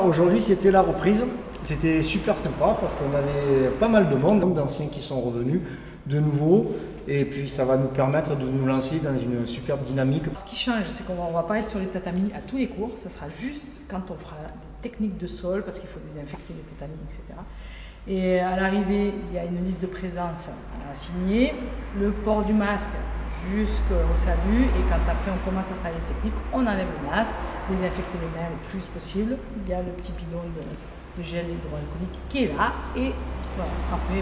Aujourd'hui, c'était la reprise. C'était super sympa parce qu'on avait pas mal de monde, d'anciens qui sont revenus, de nouveaux. Et puis ça va nous permettre de nous lancer dans une superbe dynamique. Ce qui change, c'est qu'on ne va pas être sur les tatamis à tous les cours. Ça sera juste quand on fera des techniques de sol, parce qu'il faut désinfecter les tatamis, etc. Et à l'arrivée, il y a une liste de présence à signer, le port du masque jusqu'au salut, et quand après on commence à travailler les techniques, on enlève le masque, désinfecter les mains le plus possible. Il y a le petit bidon de gel hydroalcoolique qui est là, et voilà. Après,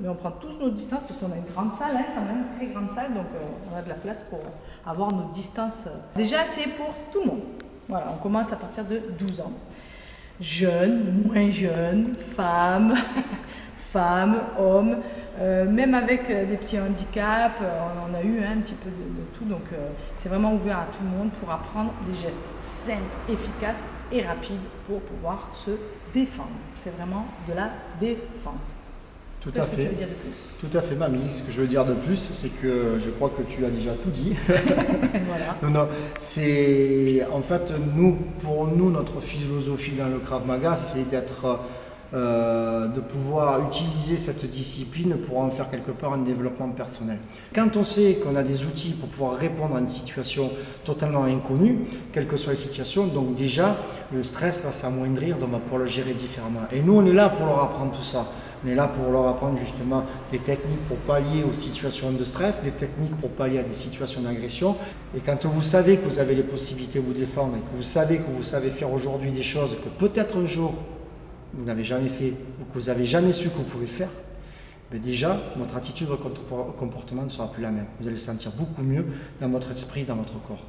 mais on prend tous nos distances parce qu'on a une grande salle, quand même, une très grande salle, donc on a de la place pour avoir nos distances. Déjà, c'est pour tout le monde. Voilà, on commence à partir de 12 ans. Jeunes, moins jeunes, femmes, hommes, même avec des petits handicaps, on a eu un petit peu de tout, donc c'est vraiment ouvert à tout le monde pour apprendre des gestes simples, efficaces et rapides pour pouvoir se défendre. C'est vraiment de la défense. Tout à fait. Tout à fait, mamie. Ce que je veux dire de plus, c'est que je crois que tu as déjà tout dit. Voilà. Non, c'est en fait pour nous, notre philosophie dans le Krav Maga, c'est de pouvoir utiliser cette discipline pour en faire quelque part un développement personnel. Quand on sait qu'on a des outils pour pouvoir répondre à une situation totalement inconnue, quelles que soient les situations, donc déjà le stress va s'amoindrir, donc on va pouvoir le gérer différemment. Et nous, on est là pour leur apprendre tout ça. On est là pour leur apprendre justement des techniques pour pallier aux situations de stress, des techniques pour pallier à des situations d'agression. Et quand vous savez que vous avez les possibilités de vous défendre et que vous savez faire aujourd'hui des choses que peut-être un jour vous n'avez jamais fait ou que vous n'avez jamais su que vous pouvez faire, mais déjà votre attitude, votre comportement ne sera plus la même. Vous allez sentir beaucoup mieux dans votre esprit, dans votre corps.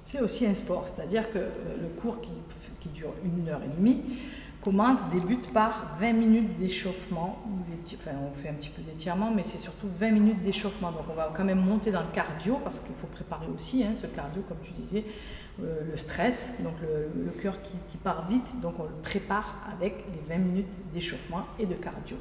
C'est aussi un sport, c'est-à-dire que le cours qui dure 1h30 débute par 20 minutes d'échauffement. Enfin, on fait un petit peu d'étirement, mais c'est surtout 20 minutes d'échauffement. Donc on va quand même monter dans le cardio, parce qu'il faut préparer aussi ce cardio, comme tu disais, le stress, donc le cœur qui part vite, donc on le prépare avec les 20 minutes d'échauffement et de cardio.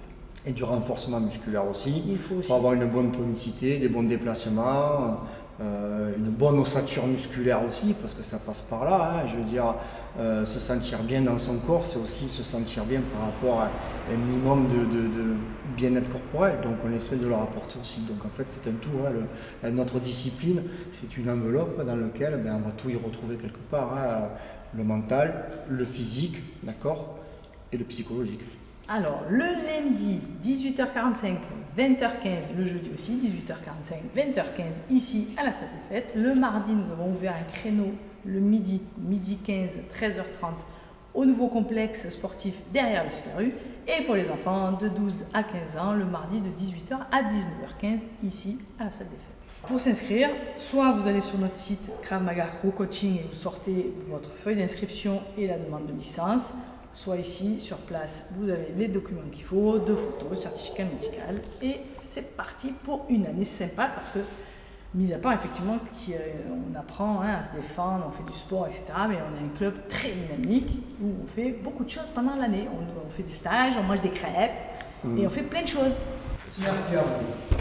Et du renforcement musculaire aussi. Il faut aussi. Pour avoir une bonne tonicité, des bons déplacements, une bonne ossature musculaire aussi, parce que ça passe par là, je veux dire, se sentir bien dans son corps, c'est aussi se sentir bien par rapport à un minimum de bien-être corporel, donc on essaie de leur apporter aussi. Donc en fait c'est un tout, notre discipline c'est une enveloppe dans laquelle on va tout y retrouver quelque part, le mental, le physique, d'accord, et le psychologique. Alors, le lundi, 18h45, 20h15, le jeudi aussi, 18h45, 20h15, ici à la salle des fêtes. Le mardi, nous avons ouvert un créneau le midi 15, 13h30, au nouveau complexe sportif derrière le Super U. Et pour les enfants de 12 à 15 ans, le mardi de 18h à 19h15, ici à la salle des fêtes. Pour s'inscrire, soit vous allez sur notre site Krav Maga Crew Coaching et vous sortez votre feuille d'inscription et la demande de licence. Soit ici, sur place, vous avez les documents qu'il faut, 2 photos, certificat médical, et c'est parti pour une année sympa, parce que, mis à part effectivement qu'on apprend à se défendre, on fait du sport, etc., mais on est un club très dynamique, où on fait beaucoup de choses pendant l'année. On fait des stages, on mange des crêpes, et on fait plein de choses. Merci à vous.